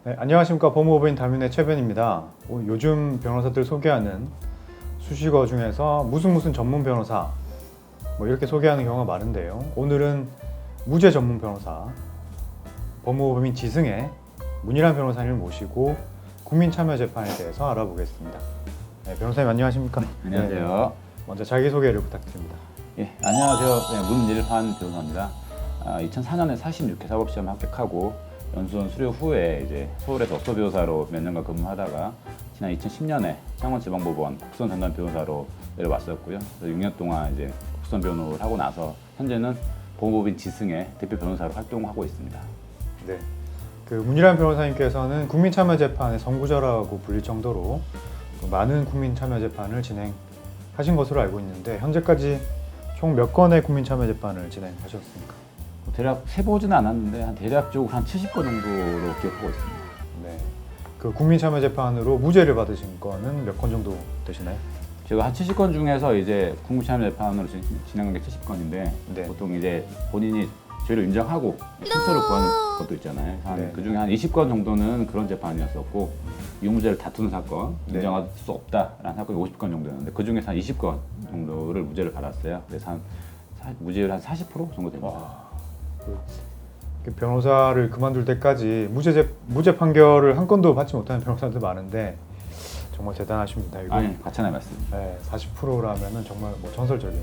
네, 안녕하십니까. 법무법인 담윤의 최변입니다. 요즘 변호사들 소개하는 수식어 중에서 무슨 전문 변호사 뭐 이렇게 소개하는 경우가 많은데요. 오늘은 무죄 전문 변호사 법무법인 지승의 문일환 변호사님을 모시고 국민참여재판에 대해서 알아보겠습니다. 네, 변호사님 안녕하십니까? 안녕하세요. 네, 먼저 자기소개를 부탁드립니다. 예, 안녕하세요. 네, 문일환 변호사입니다. 2004년에 46회 사법시험 합격하고 연수원 수료 후에 이제 서울에서 업소 변호사로 몇 년간 근무하다가 지난 2010년에 창원지방법원 국선 전담 변호사로 내려왔었고요. 6년 동안 이제 국선 변호를 하고 나서 현재는 법무법인 지승의 대표 변호사로 활동하고 있습니다. 네, 그 문일환 변호사님께서는 국민참여재판의 선구자라고 불릴 정도로 많은 국민참여재판을 진행하신 것으로 알고 있는데 현재까지 총 몇 건의 국민참여재판을 진행하셨습니까? 대략 세보지는 않았는데 대략적으로 한 70건 정도로 기억하고 있습니다. 네, 그 국민참여재판으로 무죄를 받으신 건은 몇 건 정도 되시나요? 제가 한 70건 중에서 이제 국민참여재판으로 진행한 게 70건인데 네. 보통 이제 본인이 죄를 인정하고 승소를 구하는 것도 있잖아요. 네. 그 중에 한 20건 정도는 그런 재판이었었고 유무죄를 다투는 사건, 네. 인정할 수 없다라는 사건이 50건 정도였는데 그 중에서 한 20건 정도를 무죄를 받았어요. 그래서 무죄율 한 40% 정도 됩니다. 그 변호사를 그만둘 때까지 무죄 판결을 한 건도 받지 못하는 변호사들 많은데 정말 대단하십니다. 이거. 아니, 과찬의 말씀. 네, 40%라면은 정말 뭐 전설적인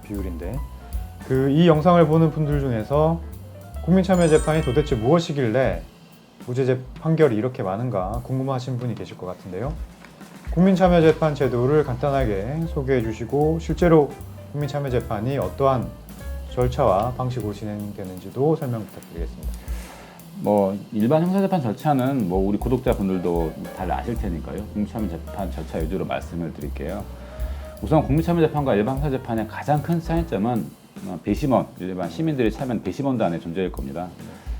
비율인데 이 영상을 보는 분들 중에서 국민참여재판이 도대체 무엇이길래 무죄 판결이 이렇게 많은가 궁금하신 분이 계실 것 같은데요. 국민참여재판 제도를 간단하게 소개해 주시고 실제로 국민참여재판이 어떠한 절차와 방식으로 진행되는지도 설명 부탁드리겠습니다. 일반 형사재판 절차는 우리 구독자분들도 잘 아실 테니까요. 국민참여재판 절차 위주로 말씀을 드릴게요. 우선 국민참여재판과 일반 형사재판의 가장 큰 차이점은 배심원, 일반 시민들이 참여하는 배심원단의 존재일 겁니다.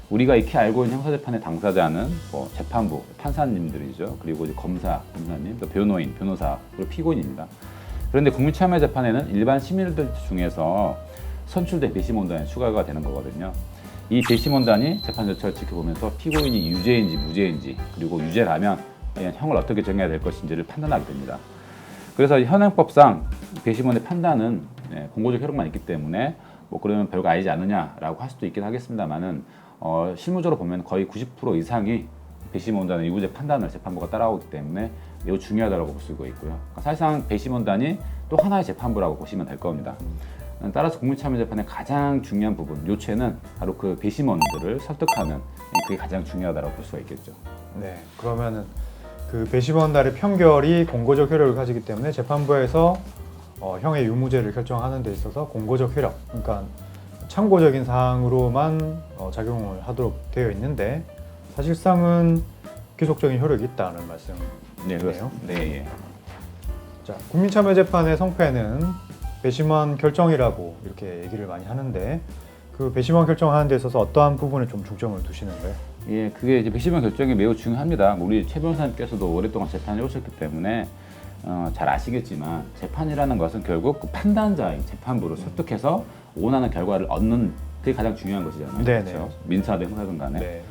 우리가 익히 알고 있는 형사재판의 당사자는 재판부, 판사님들이죠. 그리고 이제 검사님, 또 변호인, 변호사, 그리고 피고인입니다. 그런데 국민참여재판에는 일반 시민들 중에서 선출된 배심원단이 추가가 되는 거거든요. 이 배심원단이 재판 절차를 지켜보면서 피고인이 유죄인지 무죄인지 그리고 유죄라면 형을 어떻게 정해야 될 것인지를 판단하게 됩니다. 그래서 현행법상 배심원의 판단은 공고적 효력만 있기 때문에 그러면 별거 아니지 않느냐라고 할 수도 있긴 하겠습니다만은 실무적으로 보면 거의 90% 이상이 배심원단의 유죄 판단을 재판부가 따라오기 때문에 매우 중요하다고 볼 수가 있고요. 그러니까 사실상 배심원단이 또 하나의 재판부라고 보시면 될 겁니다. 따라서 국민참여재판의 가장 중요한 부분, 요체는 바로 그 배심원들을 설득하는 그게 가장 중요하다고 볼 수가 있겠죠. 네, 그러면은 그 배심원단의 판결이 공고적 효력을 가지기 때문에 재판부에서 형의 유무죄를 결정하는 데 있어서 공고적 효력, 그러니까 참고적인 사항으로만 작용을 하도록 되어 있는데 사실상은 기속적인 효력이 있다는 말씀이네요. 네, 그렇습니다. 네, 예. 자, 국민참여재판의 성패는 배심원 결정이라고 이렇게 얘기를 많이 하는데 그 배심원 결정하는 데 있어서 어떠한 부분에 좀 중점을 두시는가요? 예, 그게 이제 배심원 결정이 매우 중요합니다. 우리 최 변호사님께서도 오랫동안 재판에 오셨기 때문에 잘 아시겠지만 재판이라는 것은 결국 그 판단자인 재판부를 설득해서 원하는 결과를 얻는 그게 가장 중요한 것이잖아요. 네네. 그렇죠? 민사든 형사든 간에. 네.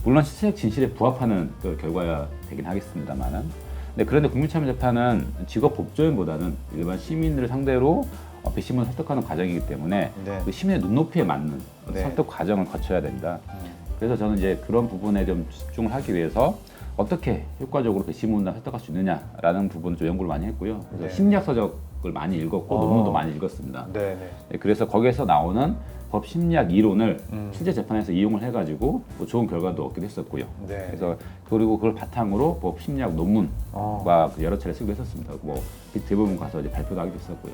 물론 실체적 진실에 부합하는 그 결과야 되긴 하겠습니다만은. 그런데 국민참여재판은 직업 법조인보다는 일반 시민들을 상대로 배심원을 설득하는 과정이기 때문에 네. 그 시민의 눈높이에 맞는 네. 설득 과정을 거쳐야 된다. 그래서 저는 이제 그런 부분에 좀 집중을 하기 위해서 어떻게 효과적으로 배심원을 설득할 수 있느냐라는 부분을 좀 연구를 많이 했고요. 그래서 네. 심리학 서적을 많이 읽었고 논문도 많이 읽었습니다. 네. 그래서 거기에서 나오는 법 심리학 이론을 실제 실제 재판에서 이용을 해가지고 좋은 결과도 얻기도 했었고요. 네. 그래서 그리고 그걸 바탕으로 법 심리학 논문과 여러 차례 쓰기도 했었습니다. 대부분 가서 이제 발표도 하기도 했었고요.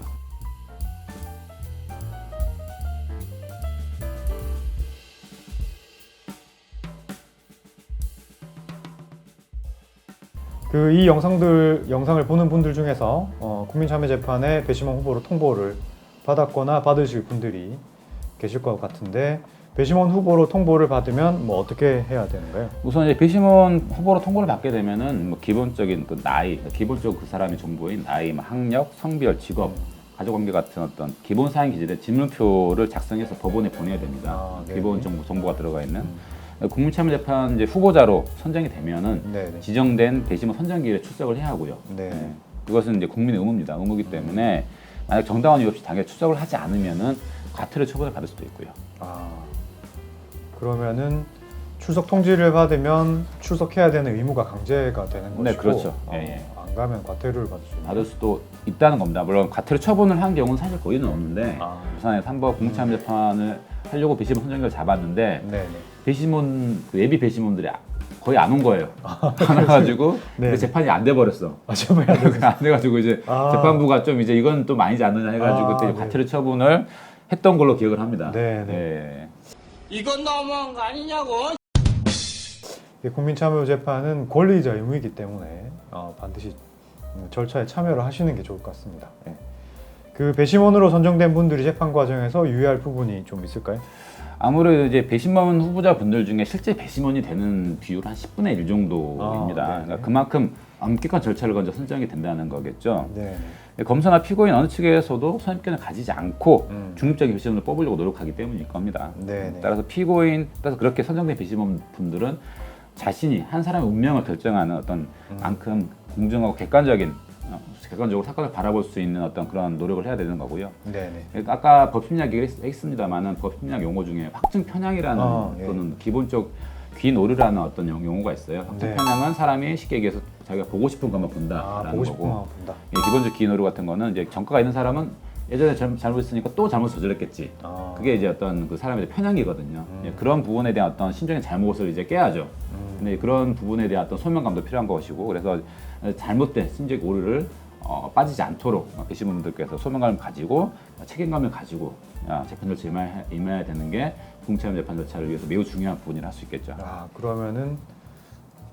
이 영상을 보는 분들 중에서 국민참여재판에 배심원 후보로 통보를 받았거나 받으실 분들이 계실 것 같은데 배심원 후보로 통보를 받으면 어떻게 해야 되는가요? 우선 이제 배심원 후보로 통보를 받게 되면은 기본적인 그 나이, 기본적으로 그 사람의 정보인 나이, 학력, 성별, 직업 가족관계 같은 어떤 기본 사항 기재된 질문표를 작성해서 법원에 보내야 됩니다. 네네. 기본 정보가 들어가 있는 국민참여재판 이제 후보자로 선정이 되면은 네네. 지정된 배심원 선정기일에 출석을 해야 하고요. 네. 네. 그것은 이제 국민의 의무입니다. 의무이기 때문에 만약 정당한 이유 없이 당일 출석을 하지 않으면은 과태료 처분을 받을 수도 있고요. 아, 그러면은 출석 통지를 받으면 출석해야 되는 의무가 강제가 되는 것이고, 네, 그렇죠. 예. 안 가면 과태료를 받을 수 있는. 받을 수도 있다는 겁니다. 물론 과태료 처분을 한 경우는 사실 거의는 없는데 부산에 3법 공무참여재판을 하려고 배심원 선정기를 잡았는데 네네. 배심원 그 예비 배심원들이 거의 안 온 거예요. 안 와가지고 네. 재판이 안 돼 버렸어. 정말 안 돼가지고 이제 아. 재판부가 좀 이제 이건 좀 아니지 않느냐 해가지고 아, 그때 네. 과태료 처분을 했던 걸로 기억을 합니다. 네, 예. 이건 너무한 거 아니냐고. 국민참여재판은 권리이자 의무이기 때문에 반드시 절차에 참여를 하시는 게 좋을 것 같습니다. 예. 그 배심원으로 선정된 분들이 재판 과정에서 유의할 부분이 좀 있을까요? 아무래도 이제 배심원 후보자분들 중에 실제 배심원이 되는 비율 한 10분의 1 정도입니다. 아, 네네. 그러니까 그만큼 엄격한 절차를 거쳐 선정이 된다는 거겠죠. 네. 검사나 피고인 어느 측에서도 선입견을 가지지 않고 음. 중립적인 배심원을 뽑으려고 노력하기 때문일 겁니다. 네네. 따라서 따라서 그렇게 선정된 배심원 분들은 자신이 한 사람의 운명을 결정하는 어떤 만큼 공정하고 객관적으로 사건을 바라볼 수 있는 어떤 그런 노력을 해야 되는 거고요. 네네. 그러니까 아까 법심리학 얘기를 했습니다만은 법심리학 용어 중에 확증 편향이라는 예. 또는 기본적 귀인 오류라는 어떤 용어가 있어요. 확증 네. 편향은 사람이 쉽게 얘기해서 자기가 보고 싶은 것만 본다라는 보고 싶은 거고, 것만 본다. 기본적 귀인 오류 같은 거는 이제 전과가 있는 사람은 예전에 잘못했으니까 또 잘못 저질렀겠지. 그게 이제 어떤 그 사람의 편향이거든요. 예, 그런 부분에 대한 어떤 심정의 잘못을 이제 깨야죠. 근데 그런 부분에 대한 어떤 소명감도 필요한 것이고, 그래서 잘못된 심적 오류를 빠지지 않도록 배심원분들께서 소명감을 가지고 책임감을 가지고 재판 절차에 임해야 되는 게 공채점 재판 절차를 위해서 매우 중요한 부분이라 할 수 있겠죠. 그러면은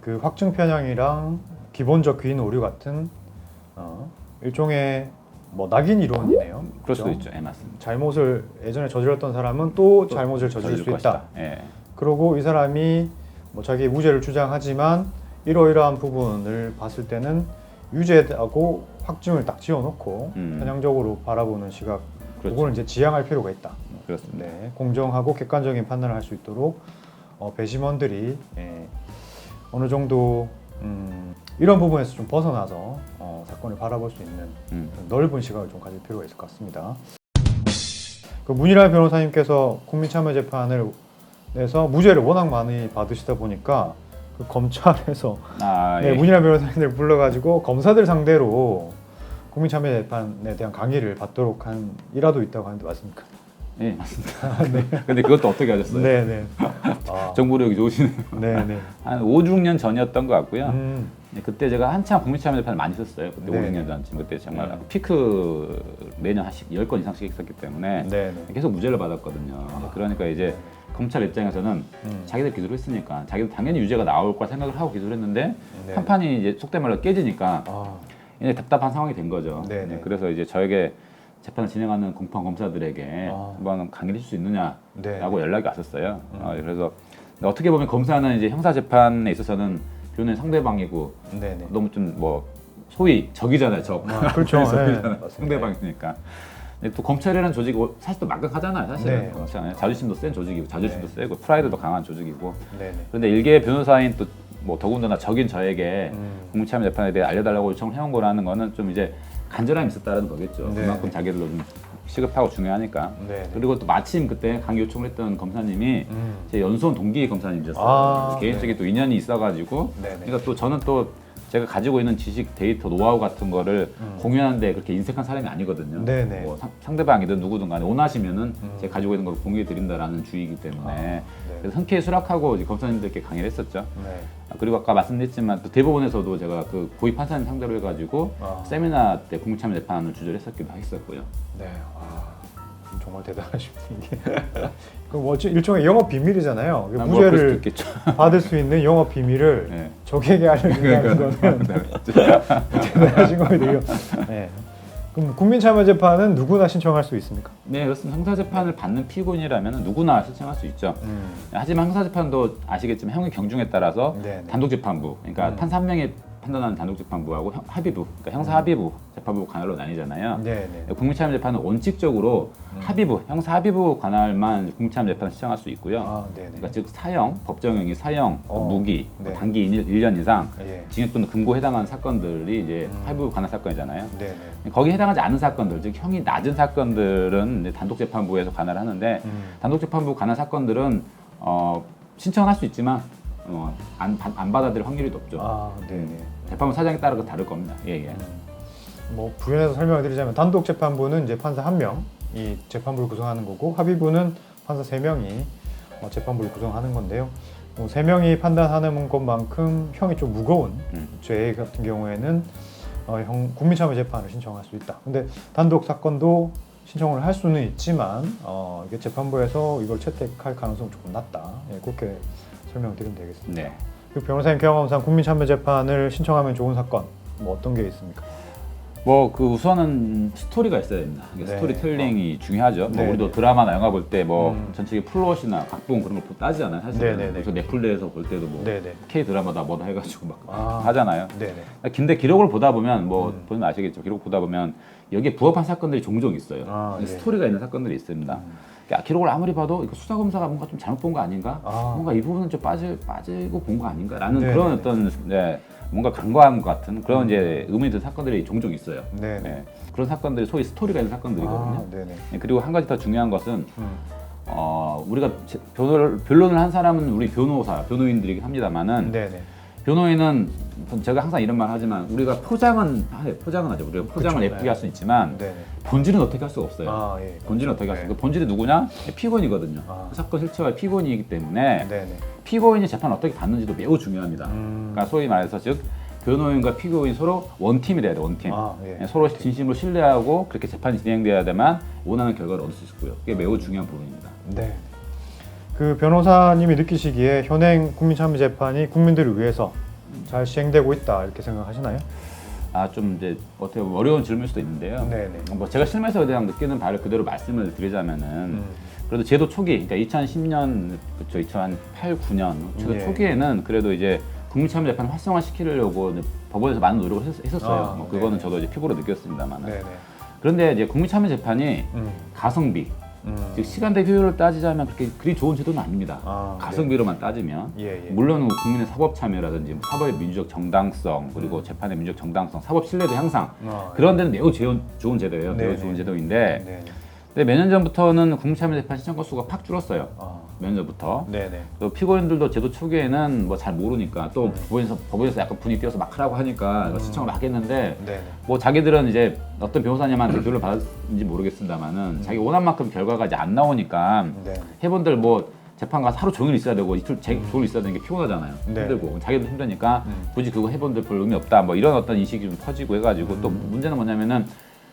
그 확증 편향이랑 기본적 귀인 오류 같은 일종의 뭐 낙인 이론이네요. 그럴 수도 그죠? 있죠. 예, 맞습니다. 잘못을 예전에 저질렀던 사람은 또 잘못을 저지를 수 있다. 예. 그리고 이 사람이 뭐 자기 무죄를 주장하지만 이러이러한 부분을 봤을 때는 유죄하고 확증을 딱 지어놓고 편향적으로 바라보는 시각, 그렇죠. 그거는 이제 지양할 필요가 있다. 그렇습니다. 네, 공정하고 객관적인 판단을 할 수 있도록 배심원들이 어느 정도 이런 부분에서 좀 벗어나서 사건을 바라볼 수 있는 그런 넓은 시각을 좀 가질 필요가 있을 것 같습니다. 그 문일환 변호사님께서 국민참여재판을 내서 무죄를 워낙 많이 받으시다 보니까 그 검찰에서 예. 문일환 변호사님들 불러가지고 검사들 상대로 국민참여재판에 대한 강의를 받도록 한 일화도 있다고 하는데 맞습니까? 예, 맞습니다. 네. 근데 그것도 어떻게 하셨어요? 네네. 정보력이 좋으시네요. 네네. 한 5, 6년 전이었던 것 같고요. 네, 그때 제가 한참 국민참여재판을 많이 썼어요. 그때 네. 5, 6년 전쯤. 그때 정말 피크 매년 한 10건 이상씩 했었기 때문에 네네. 계속 무죄를 받았거든요. 그러니까 이제 검찰 입장에서는 자기들 기소를 했으니까 자기들 당연히 유죄가 나올 거라 생각을 하고 기소를 했는데 네. 판판이 이제 속된 말로 깨지니까 이제 답답한 상황이 된 거죠. 네네. 그래서 이제 저에게 재판을 진행하는 공판 검사들에게 한번 강의를 해줄 수 있느냐라고 네. 연락이 왔었어요. 그래서 어떻게 보면 검사는 이제 형사 재판에 있어서는 변호인 상대방이고 네네. 너무 좀 뭐 소위 적이잖아요, 적. 그렇죠. 네, 적이잖아요. 맞습니다. 상대방이니까. 근데 또 검찰이라는 조직이 사실 또 막강하잖아요, 사실은. 네. 그렇잖아요. 자존심도 센 조직이고, 자존심도 네. 세고, 프라이드도 강한 조직이고. 네네. 그런데 일개 변호사인 또 뭐 더군다나 적인 저에게 공무참여 재판에 대해 알려달라고 요청을 해온 거라는 거는 좀 이제 간절함이 있었다는 거겠죠. 네. 그만큼 자기들도 좀 시급하고 중요하니까. 네네. 그리고 또 마침 그때 강의 요청을 했던 검사님이 제 연수원 동기 검사님이셨어요. 아, 개인적인 네. 또 인연이 있어가지고. 네네. 그러니까 또 저는 또 제가 가지고 있는 지식, 데이터, 노하우 같은 거를 공유하는데 그렇게 인색한 사람이 아니거든요. 네네. 뭐 상대방이든 누구든 간에 원하시면은 제가 가지고 있는 걸 공유해 드린다라는 주의이기 때문에 네. 그래서 흔쾌히 수락하고 이제 검사님들께 강의를 했었죠. 네. 그리고 아까 말씀드렸지만 또 대법원에서도 제가 그 고위 판사님 상대로 해가지고 세미나 때 공무참여 재판을 주재를 했었기도 했었고요. 네. 정말 대단하십니다. 이게 뭐 일종의 영업 비밀이잖아요. 뭐 그럴 무죄를 수도 있겠죠. 받을 수 있는 영업 비밀을 네. 적에게 알려준다는 거는 대단하신 거예요. 네. 그럼 국민참여재판은 누구나 신청할 수 있습니까? 네, 그렇습니다. 형사재판을 받는 피고인이라면 누구나 신청할 수 있죠. 하지만 형사재판도 아시겠지만 형의 경중에 따라서 네네. 단독재판부, 그러니까 판사 한 명이 판단하는 단독재판부하고 합의부, 그러니까 형사합의부 재판부 관할로 나뉘잖아요. 네네. 국민참여재판은 원칙적으로 합의부, 형사합의부 관할만 국민참여재판을 신청할 수 있고요. 아, 네네. 그러니까 즉 사형, 법정형이 사형, 무기, 네. 단기 1년 이상, 예. 징역 또는 금고에 해당하는 사건들이 이제 합의부 관할 사건이잖아요. 네네. 거기에 해당하지 않은 사건들, 즉 형이 낮은 사건들은 이제 단독재판부에서 관할을 하는데 단독재판부 관할 사건들은 신청을 할 수 있지만 안 받아들일 확률이 높죠. 아, 네네. 재판부 사정에 따라 다를 겁니다. 예, 예. 뭐 부연해서 설명을 드리자면 단독 재판부는 이제 판사 1명이 재판부를 구성하는 거고 합의부는 판사 3명이 재판부를 구성하는 건데요. 3명이 판단하는 것만큼 형이 좀 무거운 죄 같은 경우에는 국민참여 재판을 신청할 수 있다. 근데 단독 사건도 신청을 할 수는 있지만 이게 재판부에서 이걸 채택할 가능성은 조금 낮다. 예, 그렇게 설명드리면 되겠습니다. 네. 그 변호사님 경험상 국민참여 재판을 신청하면 좋은 사건 뭐 어떤 게 있습니까? 뭐 그 우선은 스토리가 있어야 됩니다. 이게 네. 스토리텔링이 중요하죠. 네, 뭐 우리도 네. 드라마나 영화 볼 때 뭐 전체적인 플롯이나 각본 그런 걸 따지잖아요. 사실 네, 네, 네. 그래서 넷플릭스에서 볼 때도 뭐 네네. K 드라마다 뭐다 해가지고 막 아. 하잖아요. 네네. 근데 기록을 보다 보면 뭐 보면 아시겠죠. 기록 보다 보면 여기에 부합한 사건들이 종종 있어요. 아, 네. 스토리가 있는 사건들이 있습니다. 그러니까 기록을 아무리 봐도 이거 수사 검사가 뭔가 좀 잘못 본 거 아닌가? 아. 뭔가 이 부분은 좀 빠지고 본 거 아닌가라는 네네네. 그런 어떤 뭔가 간과한 것 같은 그런 이제 의문이 드는 사건들이 종종 있어요. 네네. 네. 그런 사건들이 소위 스토리가 있는 사건들이거든요. 아, 네네. 네, 그리고 한 가지 더 중요한 것은 우리가 변론을 한 사람은 우리 변호인들이긴 합니다만은 네네. 변호인은 제가 항상 이런 말 하지만 우리가 포장은 하죠. 우리가 포장을 그쵸, 예쁘게 네. 할 수 있지만 네네. 본질은 어떻게 할 수가 없어요. 아, 예. 본질은 어떻게 할 수 네. 없어요. 본질이 누구냐? 피고인이거든요. 아. 그 사건 실체가 피고인이기 때문에 네네. 피고인이 재판을 어떻게 받는지도 매우 중요합니다. 그러니까 소위 말해서 즉 변호인과 피고인 서로 원팀이 돼야 돼, 원팀. 아, 예. 서로 진심으로 신뢰하고 그렇게 재판이 진행돼야만 원하는 결과를 얻을 수 있고요. 그게 매우 중요한 부분입니다. 네. 그 변호사님이 느끼시기에 현행 국민참여재판이 국민들을 위해서 잘 시행되고 있다 이렇게 생각하시나요? 좀 이제 어떻게 보면 어려운 질문일 수도 있는데요. 네네. 뭐 제가 실무에서 그냥 느끼는 바를 그대로 말씀을 드리자면은 그래도 제도 초기, 그러니까 2010년, 그렇죠, 2008, 9년 제도 예. 초기에는 그래도 이제 국민참여재판 활성화시키려고 이제 법원에서 많은 노력을 했었어요. 아, 뭐 그거는 네네. 저도 이제 피부로 느꼈습니다만. 네네. 그런데 이제 국민참여재판이 가성비, 즉 시간 대 효율을 따지자면 그리 좋은 제도는 아닙니다. 아, 가성비로만 따지면 예, 예. 물론 국민의 사법 참여라든지 사법의 민주적 정당성 그리고 재판의 민주적 정당성, 사법 신뢰도 향상 아, 그런 데는 매우 좋은 제도예요. 네네. 매우 좋은 제도인데 네네. 근데 몇 년 전부터는 국민참여재판 신청 건수가 팍 줄었어요. 아, 몇 년 전부터. 네네. 또 피고인들도 제도 초기에는 뭐 잘 모르니까 또 법원에서 약간 분위기 띄워서 막 하라고 하니까 신청을 막 했는데 네네. 뭐 자기들은 이제 어떤 변호사님한테 교육을 받았는지 모르겠습니다만은 자기 원한 만큼 결과가 이제 안 나오니까 네. 회원들 뭐 재판 가서 하루 종일 있어야 되고 이틀 종일 있어야 되는 게 피곤하잖아요. 네. 힘들고 자기도 힘드니까 굳이 그거 회원들 별 의미 없다 뭐 이런 어떤 인식이 좀 퍼지고 해가지고 또 문제는 뭐냐면은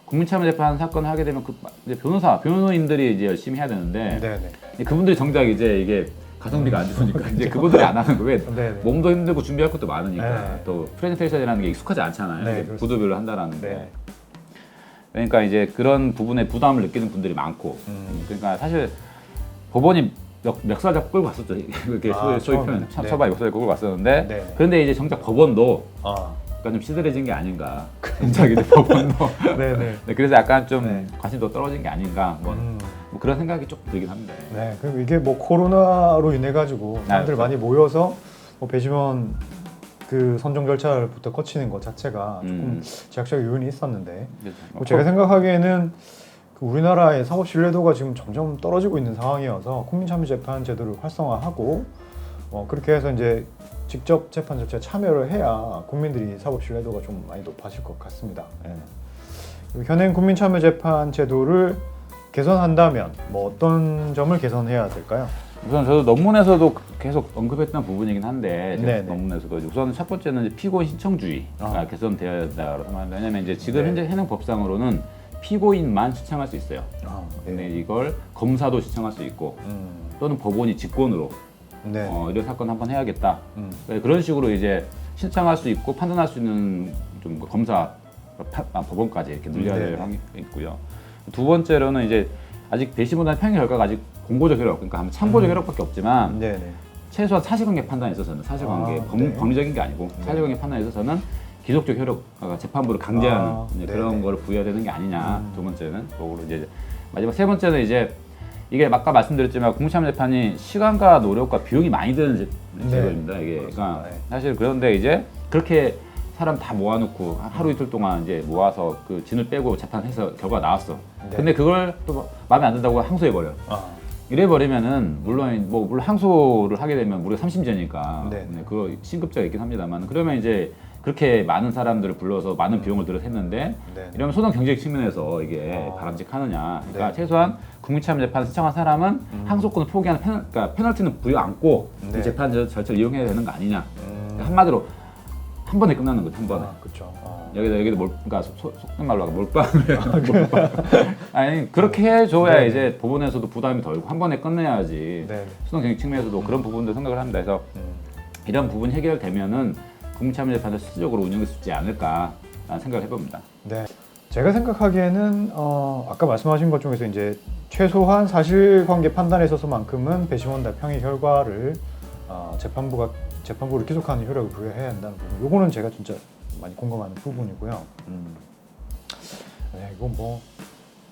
국민참여재판 사건을 하게 되면 이제 변호인들이 이제 열심히 해야 되는데 네네. 그분들이 정작 이제 이게 가성비가 안 좋으니까 이제 그분들이 안 하는 거예요. 네네. 몸도 힘들고 준비할 것도 많으니까 네. 또 프레젠테이션이라는 게 익숙하지 않잖아요. 네, 이제 그렇습니다. 구도별로 한다라는 게. 네. 그러니까 이제 그런 부분에 부담을 느끼는 분들이 많고 그러니까 사실 법원이 멱살 잡고 끌고 갔었죠. 이렇게 소위 처음에는. 표현 네. 처벌 멱살 끌고 갔었는데 네. 그런데 이제 정작 법원도 아, 약간 좀 시들해진 게 아닌가. 정작 이제 법원도 네네. 네, 그래서 약간 좀 네. 관심도 떨어진 게 아닌가 뭐 그런 생각이 좀 들긴 합니다. 네. 그리고 이게 뭐 코로나로 인해 가지고 사람들 그렇죠. 많이 모여서 뭐 배심원 그 선정 절차부터 거치는 것 자체가 조금 제약적 요인이 있었는데 뭐 제가 생각하기에는 그 우리나라의 사법 신뢰도가 지금 점점 떨어지고 있는 상황이어서 국민참여재판 제도를 활성화하고 그렇게 해서 이제 직접 재판 절차에 참여를 해야 국민들이 사법 신뢰도가 좀 많이 높아질 것 같습니다. 예. 그리고 현행 국민참여재판 제도를 개선한다면 뭐 어떤 점을 개선해야 될까요? 우선 저도 논문에서도 계속 언급했던 부분이긴 한데 네네. 논문에서도 우선 첫 번째는 이제 피고인 신청주의가 개선되어야 된다고 생각합니다. 왜냐하면 이제 지금 네. 현재 현행 법상으로는 피고인만 신청할 수 있어요. 근데 이걸 검사도 신청할 수 있고 또는 법원이 직권으로 네. 이런 사건 한번 해야겠다. 그런 식으로 이제 신청할 수 있고 판단할 수 있는 좀 검사 법원까지 이렇게 늘려야 될 네네. 방향이 있고요. 두 번째로는 이제 아직 배심원단 평의 결과가 아직 공고적 효력, 그러니까 참고적 효력밖에 없지만 네네. 최소한 사실관계 판단에 있어서는 사실관계 네. 법리적인 게 아니고 사실관계 판단에 있어서는 기속적 효력가 재판부를 강제하는 이제 그런 네네. 거를 부여해야 되는 게 아니냐. 두 번째는 그거로 이제 마지막 세 번째는 이제 이게 아까 말씀드렸지만 공무참여 재판이 시간과 노력과 비용이 많이 드는 제도입니다. 이게 그러니까 네. 사실 그런데 이제 그렇게 사람 다 모아놓고 하루 이틀 동안 이제 모아서 그 진을 빼고 재판해서 결과가 나왔어. 네. 근데 그걸 또 마음에 안 든다고 항소해 버려. 이래 버리면은 물론 항소를 하게 되면 우리가 3심제니까 네. 그거 신급제가 있긴 합니다만 그러면 이제 그렇게 많은 사람들을 불러서 많은 비용을 들여서 했는데 네. 이러면 소송 경제적 측면에서 이게 바람직하느냐. 그러니까 네. 최소한 국민참여 재판 신청한 사람은 항소권을 포기하는 그러니까 페널티는 부여 안고 네. 이 재판 절차를 이용해야 되는 거 아니냐. 그러니까 한마디로 한 번에 끝나는 거죠. 한 번에. 그렇죠. 여기도 그러니까 속된 말로 하면 몰빵. 아니 그렇게 해줘야 네. 이제 법원에서도 부담이 덜고 한 번에 끝내야지. 네. 소송 경직 측면에서도 그런 부분들 생각을 합니다. 그래서 이런 부분 해결되면은 국민참여 재판도 실질적으로 운영될 수 있지 않을까라는 생각을 해봅니다. 네. 제가 생각하기에는 아까 말씀하신 것 중에서 이제 최소한 사실관계 판단에 있어서만큼은 배심원 대평의 결과를 재판부를 기속하는 효력을 부여해야 한다는 부분. 요거는 제가 진짜 많이 공감하는 부분이고요. 네, 이건 뭐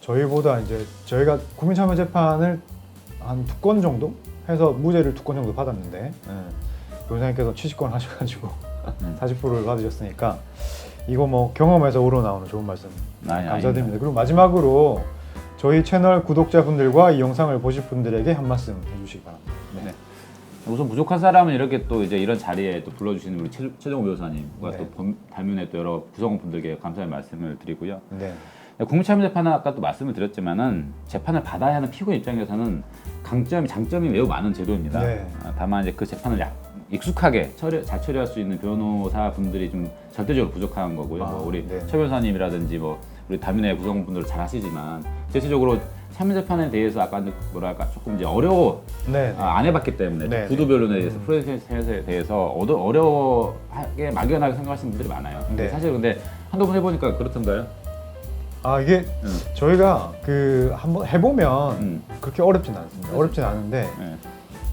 저희보다 이제 저희가 국민참여재판을 한 2건 정도 해서 무죄를 2건 정도 받았는데 변호사님께서 70건 하셔가지고 40%를 받으셨으니까 이거 뭐 경험에서 우러나오는 좋은 말씀 감사드립니다. 아닙니다. 그리고 마지막으로 저희 채널 구독자분들과 이 영상을 보실 분들에게 한 말씀 해주시기 바랍니다. 네. 우선 부족한 사람은 이렇게 또 이제 이런 자리에 또 불러주시는 우리 최정호 변호사님과 네. 또 달면에 또 여러 구성원분들께 감사의 말씀을 드리고요. 네. 국민참여재판은 아까 또 말씀을 드렸지만은 재판을 받아야 하는 피고인 입장에서는 장점이 매우 많은 제도입니다. 네. 다만 이제 그 재판을 익숙하게 잘 처리할 수 있는 변호사분들이 좀 절대적으로 부족한 거고요. 뭐 우리 네. 최 변호사님이라든지 뭐 우리 다민의 구성원분들 잘 하시지만 대체적으로 참여재판에 대해서 아까 뭐랄까 조금 이제 어려워 네. 안 해봤기 때문에 네. 구도변론에 대해서 프로세스에 대해서 어려워하게 막연하게 생각하시는 분들이 많아요. 네. 사실 근데 한두 번 해보니까 그렇던가요? 이게 저희가 한번 해보면 음. 그렇게 어렵진 않습니다. 어렵진 않은데 네.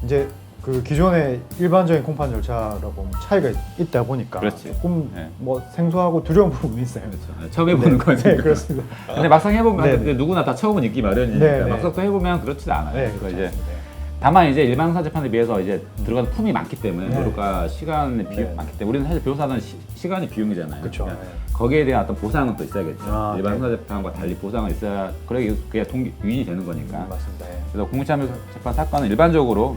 이제 그 기존의 일반적인 공판 절차라고 보면 차이가 있다 보니까 그렇지. 조금 네. 뭐 생소하고 두려운 부분이 있어요. 그렇죠. 처음 해보는 거니까. 네, 그렇습니다. 근데 막상 해보면 네, 근데 누구나 다 처음은 있기 마련이니까 네, 네. 막상 또 해보면 그렇지 않아요. 네, 그래서 그렇죠. 이제 네. 다만 이제 일반 형사 재판에 비해서 이제 들어가는 품이 많기 때문에 네. 노력과 시간의 비용 네. 많기 때문에 우리는 사실 변호사는 시간이 비용이잖아요. 그렇죠. 그러니까 네. 거기에 대한 어떤 보상은 또 있어야겠죠. 일반 네. 형사 재판과 달리 보상은 있어야 그래야 유인이 되는 거니까. 맞습니다. 네. 그래서 공무참여 재판 사건은 일반적으로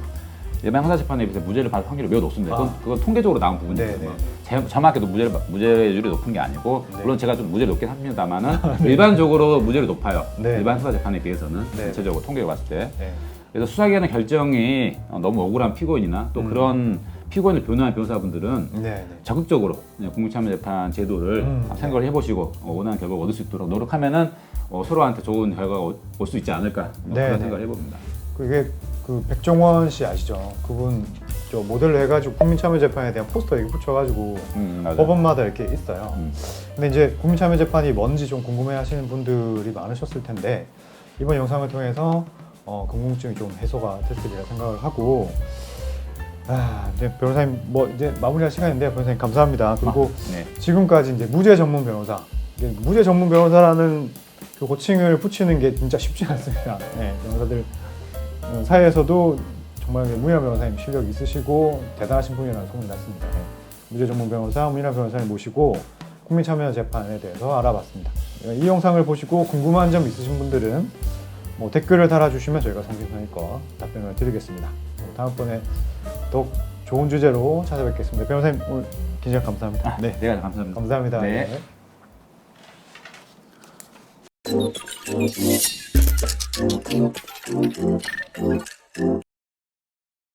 일반 형사 재판에 비해서 무죄를 받을 확률이 매우 높습니다. 그건 통계적으로 나온 부분이에요. 네, 정확히도 무죄율이 높은 게 아니고 네. 물론 제가 좀 무죄를 높긴 합니다만은 일반적으로 무죄율이 높아요. 네. 일반 형사 재판에 비해서는 네. 전체적으로 통계를 봤을 때. 네. 그래서 수사기관의 결정이 너무 억울한 피고인이나 또 그런 피고인을 변호한 변호사분들은 네. 네. 적극적으로 공무참여재판 제도를 생각을 해보시고 원하는 결과를 얻을 수 있도록 노력하면은 서로한테 좋은 결과가 올 수 있지 않을까 네, 그런 네. 생각을 해봅니다. 그게 그 백종원 씨 아시죠? 그분 저 모델로 해가지고 국민참여재판에 대한 포스터 이렇게 붙여가지고 맞아요. 법원마다 이렇게 있어요. 음. 근데 이제 국민참여재판이 뭔지 좀 궁금해하시는 분들이 많으셨을 텐데 이번 영상을 통해서 궁금증이 좀 해소가 됐으리라 생각을 하고 이제 변호사님 뭐 이제 마무리할 시간인데요. 변호사님 감사합니다. 그리고 네. 지금까지 이제 무죄 전문 변호사, 이게 무죄 전문 변호사라는 그 호칭을 붙이는 게 진짜 쉽지 않습니다. 네, 변호사들 사이에서도 정말 문희란 변호사님 실력 있으시고 대단하신 분이라는 소문이 났습니다. 네. 무죄 전문 변호사 문희란 변호사님 모시고 국민참여 재판에 대해서 알아봤습니다. 이 영상을 보시고 궁금한 점 있으신 분들은 뭐 댓글을 달아주시면 저희가 성심성의껏 답변을 드리겠습니다. 다음번에 더욱 좋은 주제로 찾아뵙겠습니다. 변호사님 오늘 긴 시간 감사합니다. 네, 감사합니다. 감사합니다. 네. 네.